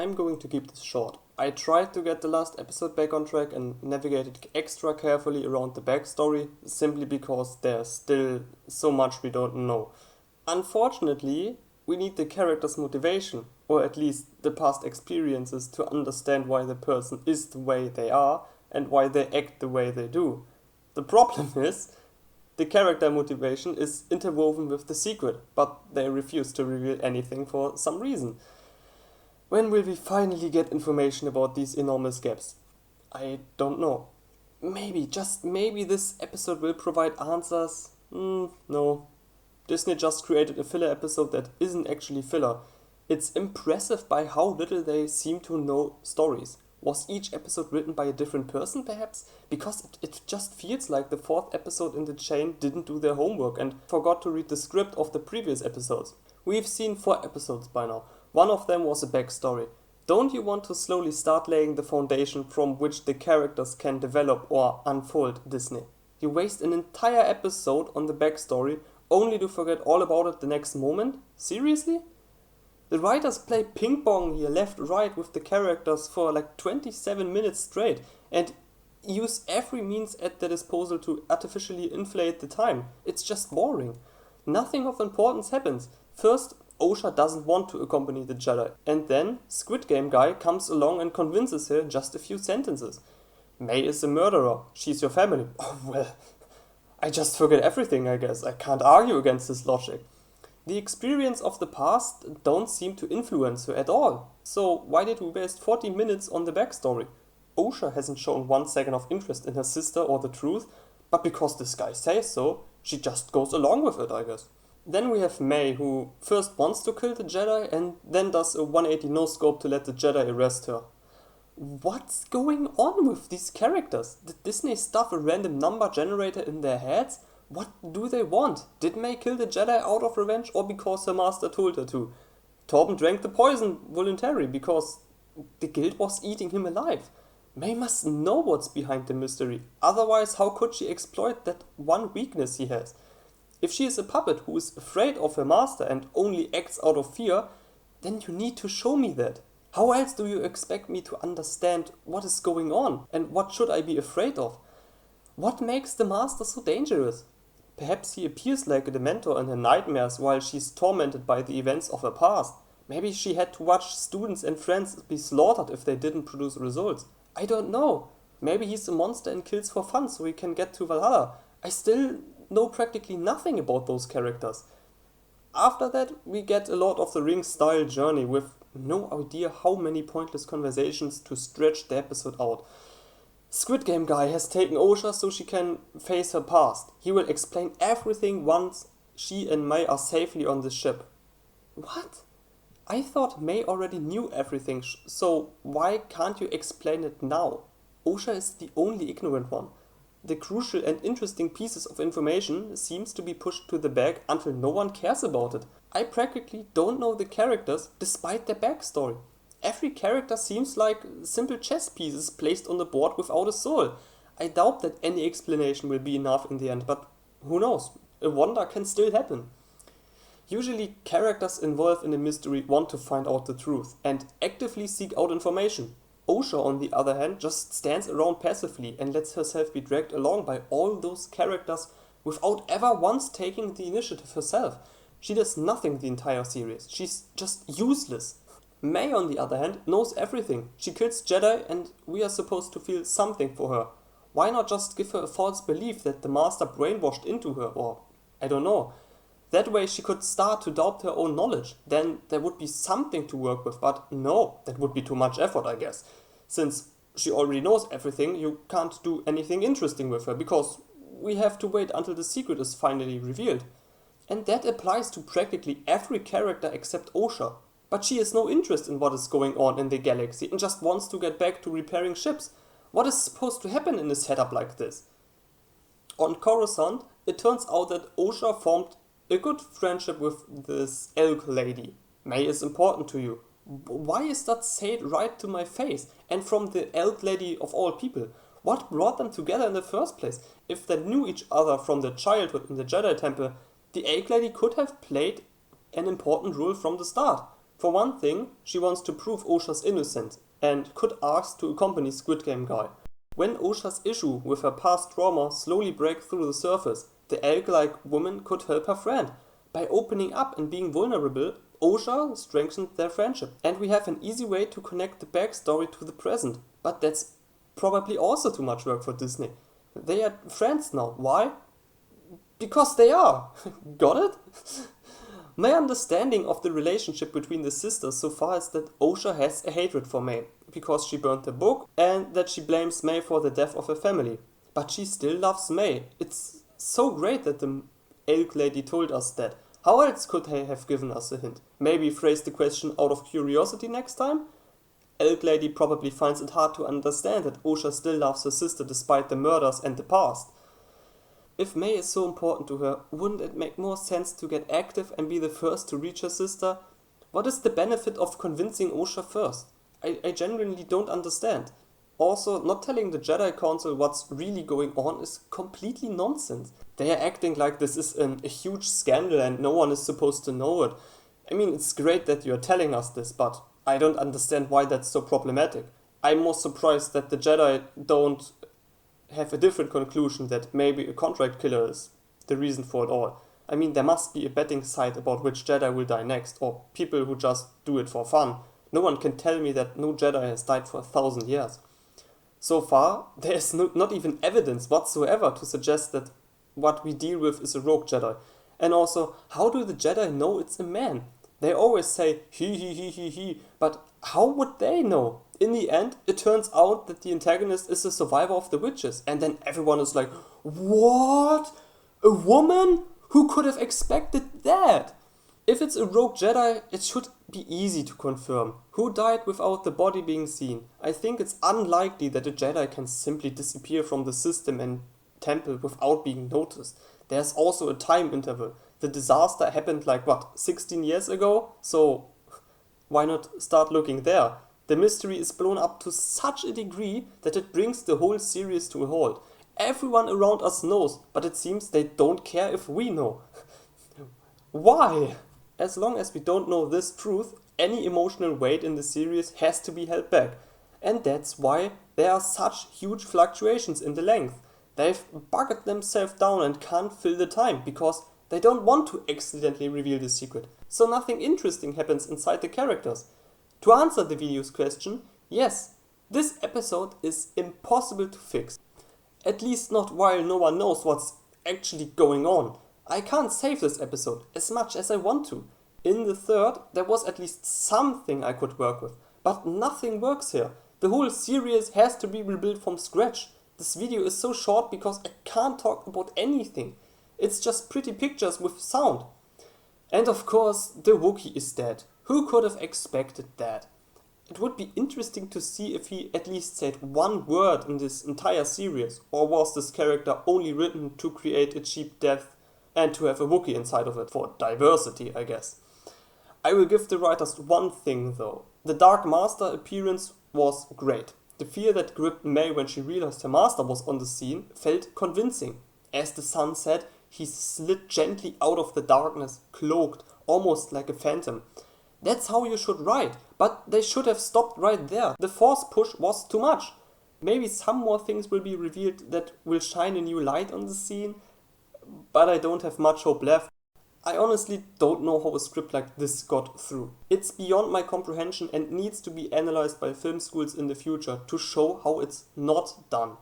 I'm going to keep this short. I tried to get the last episode back on track and navigated extra carefully around the backstory simply because there's still so much we don't know. Unfortunately, we need the character's motivation, or at least the past experiences, to understand why the person is the way they are and why they act the way they do. The problem is, the character motivation is interwoven with the secret, but they refuse to reveal anything for some reason. When will we finally get information about these enormous gaps? I don't know. Maybe, just maybe this episode will provide answers? No. Disney just created a filler episode that isn't actually filler. It's impressive by how little they seem to know stories. Was each episode written by a different person, perhaps? Because it just feels like the fourth episode in the chain didn't do their homework and forgot to read the script of the previous episodes. We've seen 4 episodes by now. One of them was a backstory. Don't you want to slowly start laying the foundation from which the characters can develop or unfold, Disney? You waste an entire episode on the backstory only to forget all about it the next moment? Seriously? The writers play ping pong here, left, right, with the characters for like 27 minutes straight and use every means at their disposal to artificially inflate the time. It's just boring. Nothing of importance happens. First, Osha doesn't want to accompany the Jedi, and then Squid Game guy comes along and convinces her in just a few sentences. May is a murderer. She's your family. Oh, well, I just forget everything, I guess. I can't argue against this logic. The experience of the past don't seem to influence her at all. So why did we waste 40 minutes on the backstory? Osha hasn't shown 1 second of interest in her sister or the truth, but because this guy says so, she just goes along with it, I guess. Then we have May, who first wants to kill the Jedi and then does a 180 no-scope to let the Jedi arrest her. What's going on with these characters? Did Disney stuff a random number generator in their heads? What do they want? Did May kill the Jedi out of revenge or because her master told her to? Torben drank the poison voluntarily because the guild was eating him alive. May must know what's behind the mystery, otherwise how could she exploit that one weakness he has? If she is a puppet who is afraid of her master and only acts out of fear, then you need to show me that. How else do you expect me to understand what is going on and what should I be afraid of? What makes the master so dangerous? Perhaps he appears like a dementor in her nightmares while she's tormented by the events of her past. Maybe she had to watch students and friends be slaughtered if they didn't produce results. I don't know. Maybe he's a monster and kills for fun so he can get to Valhalla. I still know practically nothing about those characters. After that, we get a Lord of the Rings style journey with no idea how many pointless conversations to stretch the episode out. Squid Game guy has taken Osha so she can face her past. He will explain everything once she and May are safely on the ship. What? I thought May already knew everything, so why can't you explain it now? Osha is the only ignorant one. The crucial and interesting pieces of information seems to be pushed to the back until no one cares about it. I practically don't know the characters despite their backstory. Every character seems like simple chess pieces placed on the board without a soul. I doubt that any explanation will be enough in the end, but who knows? A wonder can still happen. Usually characters involved in a mystery want to find out the truth and actively seek out information. Osha, on the other hand, just stands around passively and lets herself be dragged along by all those characters without ever once taking the initiative herself. She does nothing the entire series. She's just useless. May, on the other hand, knows everything. She kills Jedi and we are supposed to feel something for her. Why not just give her a false belief that the master brainwashed into her, or I don't know. That way she could start to doubt her own knowledge. Then there would be something to work with, but no, that would be too much effort, I guess. Since she already knows everything, you can't do anything interesting with her, because we have to wait until the secret is finally revealed. And that applies to practically every character except Osha. But she has no interest in what is going on in the galaxy and just wants to get back to repairing ships. What is supposed to happen in a setup like this? On Coruscant, it turns out that Osha formed a good friendship with this elk lady. May is important to you. Why is that said right to my face? And from the elk lady of all people? What brought them together in the first place? If they knew each other from their childhood in the Jedi Temple, the elk lady could have played an important role from the start. For one thing, she wants to prove Osha's innocent and could ask to accompany Squid Game guy. When Osha's issue with her past trauma slowly breaks through the surface, the elk-like woman could help her friend. By opening up and being vulnerable, Osha strengthened their friendship. And we have an easy way to connect the backstory to the present. But that's probably also too much work for Disney. They are friends now. Why? Because they are. Got it? My understanding of the relationship between the sisters so far is that Osha has a hatred for May because she burned the book and that she blames May for the death of her family. But she still loves May. It's so great that the elk lady told us that. How else could they have given us a hint? Maybe phrase the question out of curiosity next time? Elk lady probably finds it hard to understand that Osha still loves her sister despite the murders and the past. If May is so important to her, wouldn't it make more sense to get active and be the first to reach her sister? What is the benefit of convincing Osha first? I genuinely don't understand. Also, not telling the Jedi Council what's really going on is completely nonsense. They are acting like this is a huge scandal and no one is supposed to know it. I mean, it's great that you're telling us this, but I don't understand why that's so problematic. I'm more surprised that the Jedi don't have a different conclusion that maybe a contract killer is the reason for it all. I mean, there must be a betting site about which Jedi will die next, or people who just do it for fun. No one can tell me that no Jedi has died for 1,000 years. So far, there is not even evidence whatsoever to suggest that what we deal with is a rogue Jedi. And also, how do the Jedi know it's a man? They always say, he, but how would they know? In the end, it turns out that the antagonist is a survivor of the witches, and then everyone is like, what? A woman? Who could have expected that? If it's a rogue Jedi, it should be easy to confirm. Who died without the body being seen? I think it's unlikely that a Jedi can simply disappear from the system and temple without being noticed. There's also a time interval. The disaster happened 16 years ago? So why not start looking there? The mystery is blown up to such a degree that it brings the whole series to a halt. Everyone around us knows, but it seems they don't care if we know. Why? As long as we don't know this truth, any emotional weight in the series has to be held back. And that's why there are such huge fluctuations in the length. They've bugged themselves down and can't fill the time because they don't want to accidentally reveal the secret. So nothing interesting happens inside the characters. To answer the video's question, yes, this episode is impossible to fix. At least not while no one knows what's actually going on. I can't save this episode as much as I want to. In the third, there was at least something I could work with, but nothing works here. The whole series has to be rebuilt from scratch. This video is so short because I can't talk about anything. It's just pretty pictures with sound. And of course, the Wookiee is dead. Who could have expected that? It would be interesting to see if he at least said one word in this entire series, or was this character only written to create a cheap death and to have a Wookiee inside of it for diversity, I guess. I will give the writers one thing though. The Dark Master appearance was great. The fear that gripped May when she realized her master was on the scene felt convincing. As the sun set, he slid gently out of the darkness, cloaked, almost like a phantom. That's how you should write, but they should have stopped right there. The force push was too much. Maybe some more things will be revealed that will shine a new light on the scene, but I don't have much hope left. I honestly don't know how a script like this got through. It's beyond my comprehension and needs to be analyzed by film schools in the future to show how it's not done.